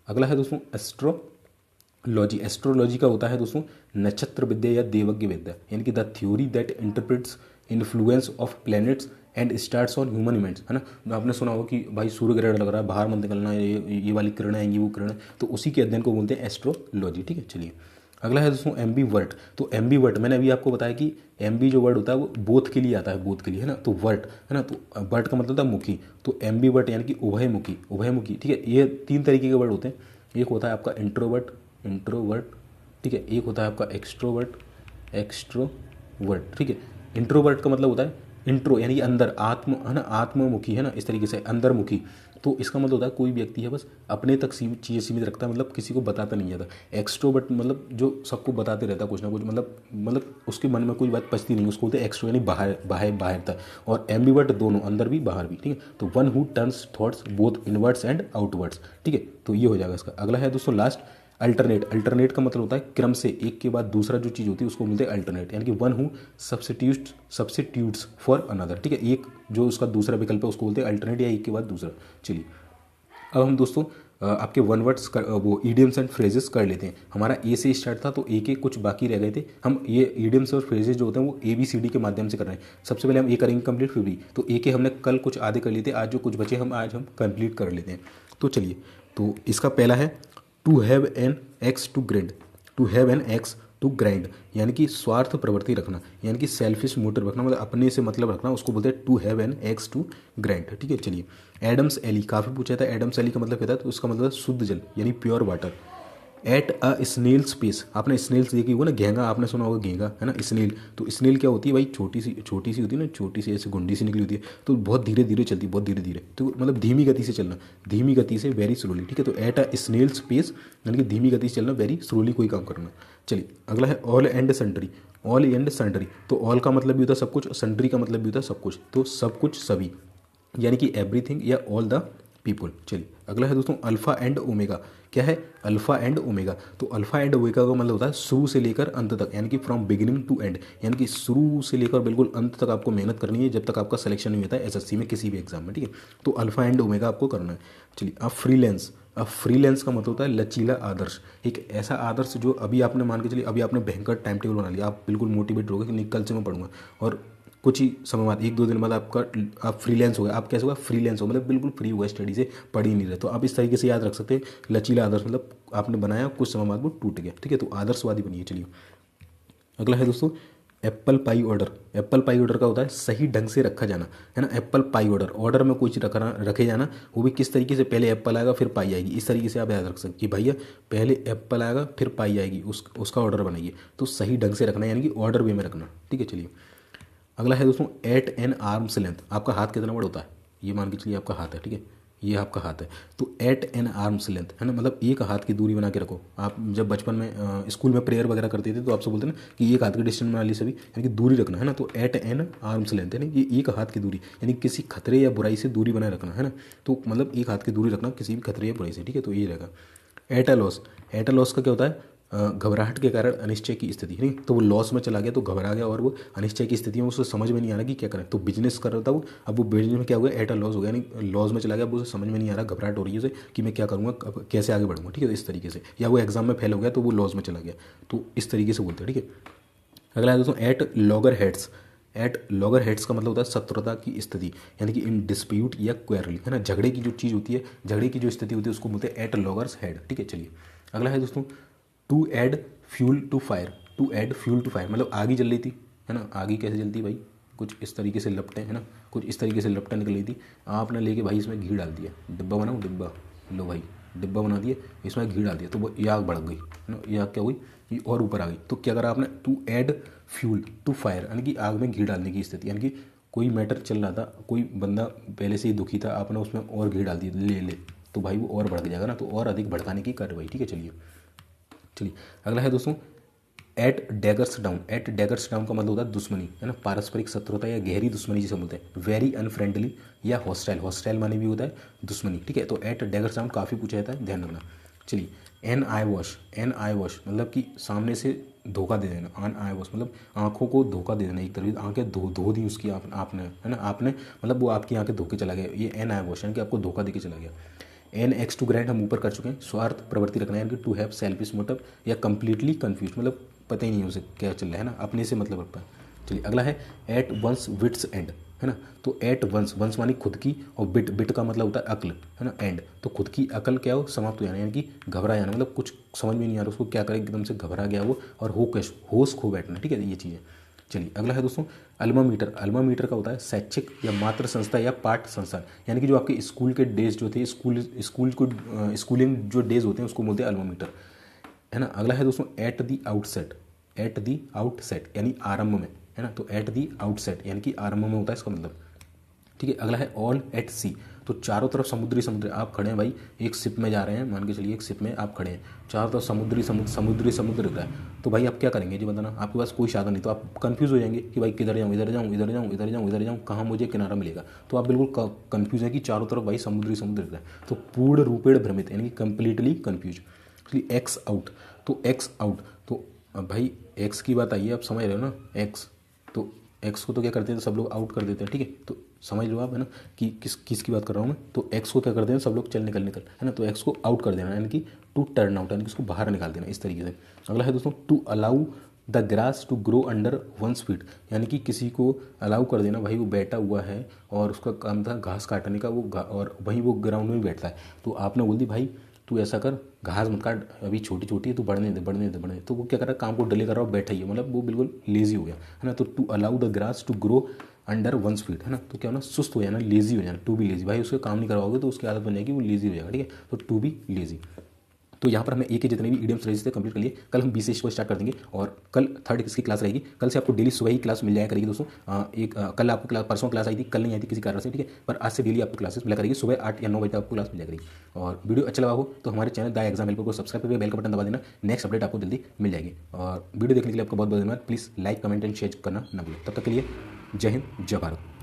अगला है दोस्तों एस्ट्रोलॉजी। एस्ट्रोलॉजी का होता है दोस्तों नक्षत्र विद्या या देवज्ञ विद्या, यानी कि the theory that interprets influence of planets and stars on human events, है ना। आपने सुना होगा कि भाई सूर्य ग्रहण लग रहा है, बाहर मत निकलना, ये वाली किरणें आएंगी, वो किरणें, तो उसी के अध्ययन को बोलते हैं एस्ट्रोलॉजी, ठीक है। चलिए अगला है दोस्तों एम्बी वर्ट। तो एम्बी वर्ट मैंने अभी आपको बताया कि एम्बी जो वर्ड होता है वो बोथ के लिए आता है, बोथ के लिए, है ना। तो वर्ट, है ना, तो वर्ट का मतलब होता है मुखी, तो एम्बी वर्ट यानी कि उभयमुखी, ठीक है। ये 3 तरीके के वर्ड होते हैं, एक होता है आपका इंट्रोवर्ट, ठीक है, एक होता है आपका एक्सट्रोवर्ट, ठीक है। इंट्रोवर्ट का मतलब होता है इंट्रो यानी कि अंदर, आत्म, है ना, आत्ममुखी, है ना, इस तरीके से अंदरमुखी। तो इसका मतलब होता है कोई व्यक्ति है बस अपने तक चीज़ें सीमित रखता है, मतलब किसी को बताता नहीं जाता। एक्सट्रोवर्ट मतलब जो सबको बताते रहता है कुछ ना कुछ, मतलब उसके मन में कोई बात पचती नहीं, उसको बोलते हैं एक्सट्रो, यानी बाहर तक। और एम्बिवर्ट दोनों, अंदर भी बाहर भी, ठीक है। तो one who turns thoughts both inwards and outwards, ठीक है। तो ये हो जाएगा इसका। अगला है दोस्तों लास्ट अल्टरनेट का मतलब होता है क्रम से एक के बाद दूसरा जो चीज़ होती है उसको बोलते हैं अल्टरनेट, यानी कि one who substitutes for another, ठीक है। एक जो उसका दूसरा विकल्प है उसको बोलते हैं अल्टरनेट, या एक के बाद दूसरा। चलिए अब हम दोस्तों आपके वन वर्ड्स वो ईडियम्स एंड फ्रेजेस कर लेते हैं। हमारा ए से स्टार्ट था, तो ए के कुछ बाकी रह गए थे। हम ये ईडियम्स और फ्रेजेस जो होते हैं वो ABCD के माध्यम से कर रहे हैं। सबसे पहले हम ए करेंगे कंप्लीट, फिर बी। तो ए के हमने कल कुछ आधे कर लिए थे, आज जो कुछ बचे आज हम कंप्लीट कर लेते हैं। तो चलिए, तो इसका पहला है to have an axe to grind, यानी कि स्वार्थ प्रवृत्ति रखना, यानी कि सेल्फिश मोटिव रखना, मतलब अपने से मतलब रखना, उसको बोलते हैं to have an axe to grind, ठीक है। चलिए एडम्स एली, काफ़ी पूछा था एडम्स एली का मतलब क्या था, तो उसका मतलब शुद्ध जल यानी pure water. At a snail's pace, आपने स्नेल्स देखी होगा ना, घेंगा आपने सुना होगा, घेंगा है ना, स्नेल। तो स्नेल क्या होती है भाई, छोटी सी होती है ना, छोटी सी ऐसे गुंडी सी निकली होती है, तो बहुत धीरे धीरे चलती है, बहुत धीरे धीरे, तो मतलब धीमी गति से चलना, धीमी गति से वेरी स्लोली, ठीक है। तो एट अ स्नेल स्पेस यानी कि धीमी गति से चलना, वेरी स्लोली कोई काम करना। चलिए अगला है all and sundry. All and sundry, तो ऑल का मतलब भी होता है सब कुछ, सन्ड्री का मतलब भी होता है सब कुछ, तो सब कुछ सभी, यानी कि एवरीथिंग या ऑल द पीपल। चलिए अगला है दोस्तों अल्फा एंड ओमेगा। क्या है, अल्फा एंड ओमेगा। तो अल्फा एंड ओमेगा का मतलब होता है शुरू से लेकर अंत तक, यानी कि फ्रॉम बिगिनिंग टू एंड, यानी कि शुरू से लेकर बिल्कुल अंत तक आपको मेहनत करनी है, जब तक आपका सिलेक्शन नहीं होता है एसएससी में किसी भी एग्जाम में, ठीक है। तो अल्फा एंड ओमेगा आपको करना है। चलिए अब फ्रीलांस। अब फ्रीलांस का मतलब होता है लचीला आदर्श, एक ऐसा आदर्श जो अभी आपने मान के चलिए, अभी आपने भयंकर टाइम टेबल बना लिया, आप बिल्कुल मोटिवेट हो गए कि नहीं कल से मैं पढ़ूंगा, और कुछ ही समय बाद, एक दो दिन बाद आपका, आप फ्रीलांस हो गया। आप कैसे होगा, फ्रीलांस हो मतलब बिल्कुल फ्री हुआ, स्टडी से पढ़ ही नहीं रहे। तो आप इस तरीके से याद रख सकते हैं, लचीला आदर्श मतलब आपने बनाया, कुछ समय बाद वो टूट गया, ठीक है। तो आदर्शवादी बनिए। चलिए अगला है दोस्तों apple pie order. Apple pie order का होता है सही ढंग से रखा जाना, है ना। एप्पल पाई ऑर्डर, ऑर्डर में कोई चीज़ रखे जाना, वो भी किस तरीके से, पहले एप्पल आएगा फिर पाई आएगी, इस तरीके से आप याद रख सकते कि भैया पहले एप्पल आएगा फिर पाई आएगी, उसका ऑर्डर बनाइए। तो सही ढंग से रखना, यानी कि ऑर्डर वे में रखना, ठीक है। चलिए अगला है दोस्तों एट एन आर्म्स लेंथ। आपका हाथ कितना बड़ा होता है, ये मान के चलिए आपका हाथ है, ठीक है, ये आपका हाथ है। तो एट एन आर्म्स लेंथ, है ना, मतलब एक हाथ की दूरी बना के रखो। आप जब बचपन में स्कूल में प्रेयर वगैरह करते थे तो आपसे बोलते ना कि एक हाथ की डिस्टेंस बना ली सभी, यानी कि दूरी रखना, है ना। तो एट एन आर्म्स लेंथ यानी कि एक हाथ की दूरी, यानी किसी खतरे या बुराई से दूरी बनाए रखना, है ना। तो मतलब एक हाथ की दूरी रखना किसी भी खतरे या बुराई से, ठीक है। तो ये रहेगा। At a loss. At a loss का क्या होता है, घबराहट के कारण अनिश्चय की स्थिति, नहीं तो वो लॉस में चला गया, तो घबरा गया और वो अनिश्चय की स्थिति में, उसे समझ में नहीं आ रहा कि क्या करें। तो बिजनेस कर रहा था वो, अब वो बिजनेस में क्या हो गया, एट अ लॉस हो गया, यानी लॉस में चला गया, अब उसे समझ में नहीं आ रहा, घबराहट हो रही है उसे कि मैं क्या करूँगा, कैसे आगे बढ़ूँगा, ठीक है। तो इस तरीके से, या वो एग्जाम में फेल हो गया तो वो लॉस में चला गया, तो इस तरीके से बोलते हैं, ठीक है। अगला है दोस्तों at loggerheads. At loggerheads का मतलब होता है शत्रुता की स्थिति, यानी कि इन डिस्प्यूट या क्वेरली, है ना, झगड़े की जो चीज़ होती है, झगड़े की जो स्थिति होती है उसको बोलते हैं एट लॉगर्स हेड, ठीक है। चलिए अगला है दोस्तों to add fuel to fire. To add fuel to fire मतलब आग ही जल रही थी, है ना, आग ही कैसे जलती भाई, कुछ इस तरीके से लपटें, है ना, कुछ इस तरीके से लपटें निकल रही थी, आपने लेके भाई इसमें घी डाल दिया, डिब्बा बनाओ डिब्बा, लो भाई डिब्बा बना दिए, इसमें घी डाल दिया, तो वो ये आग बढ़ गई, है ना, ये आग क्या हुई, ये और ऊपर आ गई। तो क्या करा आपने, to add fuel to fire, यानी कि आग में घी डालने की स्थिति, यानी कि कोई मैटर चल रहा था, कोई बंदा पहले से ही दुखी था, आपने उसमें और घी डाल दिया, ले तो भाई वो और बढ़ जाएगा ना, तो और अधिक भड़काने की कार्रवाई, ठीक है। चलिए अगला है दोस्तों at daggers down. At daggers down का मतलब होता है दुश्मनी, है ना, पारस्परिक शत्रुता या गहरी दुश्मनी जिसे बोलते हैं। वेरी अनफ्रेंडली या हॉस्टाइल, हॉस्टाइल माने भी होता है दुश्मनी, ठीक है। तो एट डैगर्स डाउन काफ़ी पूछा जाता है, ध्यान रखना। चलिए एन आई वॉश। एन आई वॉश मतलब कि सामने से धोखा दे देना, एन आई वॉश मतलब आंखों को धोखा दे देना, एक तरह आंखें धो दी उसकी आपने, है ना, आपने मतलब वो आपकी आंखें धोके चला गया, ये एन आई वॉश यानी कि आपको धोखा दे के चला गया। एन एक्स टू ग्रैंड हम ऊपर कर चुके हैं। स्वार्थ प्रवृत्ति रखना है, यानी कि टू हैव सेल्फिश मोटिव या कंप्लीटली कंफ्यूज मतलब पता ही नहीं उसे क्या चल रहा है ना, अपने से मतलब रखता है। चलिए अगला है एट वंस विट्स एंड, है ना। तो एट वंस, वंस मानी खुद की, और बिट, बिट का मतलब होता है अक्ल, है ना, एंड तो खुद की अकल क्या हो, समाप्त हो जाना, यानी कि घबरा जाना, मतलब कुछ समझ में नहीं आ रहा उसको क्या करे, एकदम से घबरा गया वो, और होश खो बैठना, ठीक है, ये चीज़ें। चलिए अगला है दोस्तों अल्मा मीटर। अल्मा मीटर का होता है शैक्षिक या मात्र संस्था या पाठ संस्थान, यानी कि जो आपके स्कूल के डेज जो थे, स्कूलिंग जो डेज होते हैं उसको बोलते हैं अल्मा मीटर, है ना। अगला है दोस्तों at the outset. At the outset यानी आरंभ में, है ना, तो एट दी आउटसेट यानी कि आरंभ में होता है इसका मतलब, ठीक है। अगला है ऑल एट सी। तो चारों तरफ समुद्र, आप खड़े हैं भाई, एक शिप में जा रहे हैं, मान के चलिए एक शिप में आप खड़े हैं, चारों तरफ समुद्र दिख रहा है, तो भाई आप क्या करेंगे जी बताना, आपके पास कोई साधन नहीं, तो आप कंफ्यूज हो जाएंगे कि भाई किधर जाऊँ, इधर जाऊँ, इधर जाऊँ, इधर जाऊँ, इधर जाऊँ, कहाँ मुझे किनारा मिलेगा। तो आप बिल्कुल कंफ्यूज है कि चारों तरफ भाई समुद्र दिख रहा है, तो पूर्ण रूपेण भ्रमित यानी कि कंप्लीटली कंफ्यूज। X out. तो एक्स आउट, तो अब भाई एक्स की बात आई है, आप समझ रहे हो ना, एक्स, तो एक्स को तो क्या करते हैं, सब लोग आउट कर देते हैं, ठीक है। तो समझ लो आप, है ना, कि किसकी बात कर रहा हूँ मैं। तो एक्स को क्या करते हैं सब लोग, चल निकल, है ना, तो एक्स को आउट कर देना, यानी कि टू टर्न आउट, यानी कि उसको बाहर निकाल देना, इस तरीके से। अगला है दोस्तों to allow the grass to grow under one's feet, यानी कि किसी को अलाउ कर देना, भाई वो बैठा हुआ है और उसका काम था घास काटने का, और वहीं वो ग्राउंड में बैठता है, तो आपने बोल दी भाई तू ऐसा कर, घास मत काट, अभी छोटी छोटी है, तू बढ़ने दे, तो वो क्या कर रहा है, काम को डिले कर रहा हो, बैठा ही है, मतलब वो बिल्कुल लेजी हो गया, है ना। तो to allow the grass to grow under one's feet, है ना, तो क्या होना, सुस्त हो जाना, लेजी हो जाना, टू बी लेजी, भाई उसका काम नहीं करवाओगे तो उसकी आदत बन जाएगी, वो लेजी हो जाएगा, ठीक है। तो टू बी लेजी। तो यहाँ पर हमने ए के जितने भी ईडियम्स रजिस्टर थे कंप्लीट कर लिए। कल हम बी से इसको स्टार्ट कर देंगे और कल थर्ड इसकी क्लास रहेगी। कल से आपको डेली सुबह ही क्लास मिल जाया करेगी दोस्तों। कल आपको क्लास परसों क्लास आई थी, कल नहीं आई थी किसी कारण से, ठीक है, पर आज से डेली आपको क्लासेस मिला करेगी। सुबह 8 या 9 बजे तक आपको क्लास मिल जाएगी। और वीडियो अच्छा लगा हो तो हमारे चैनल द एग्जाम हेल्पर को सब्सक्राइब करके बेल का बटन दबा देना, नेक्स्ट अपडेट आपको जल्दी मिल जाएगी। और वीडियो देखने के लिए आपका बहुत बहुत धन्यवाद। Please like comment and share करना ना भूलें। तब तक के लिए जय हिंद, जय भारत।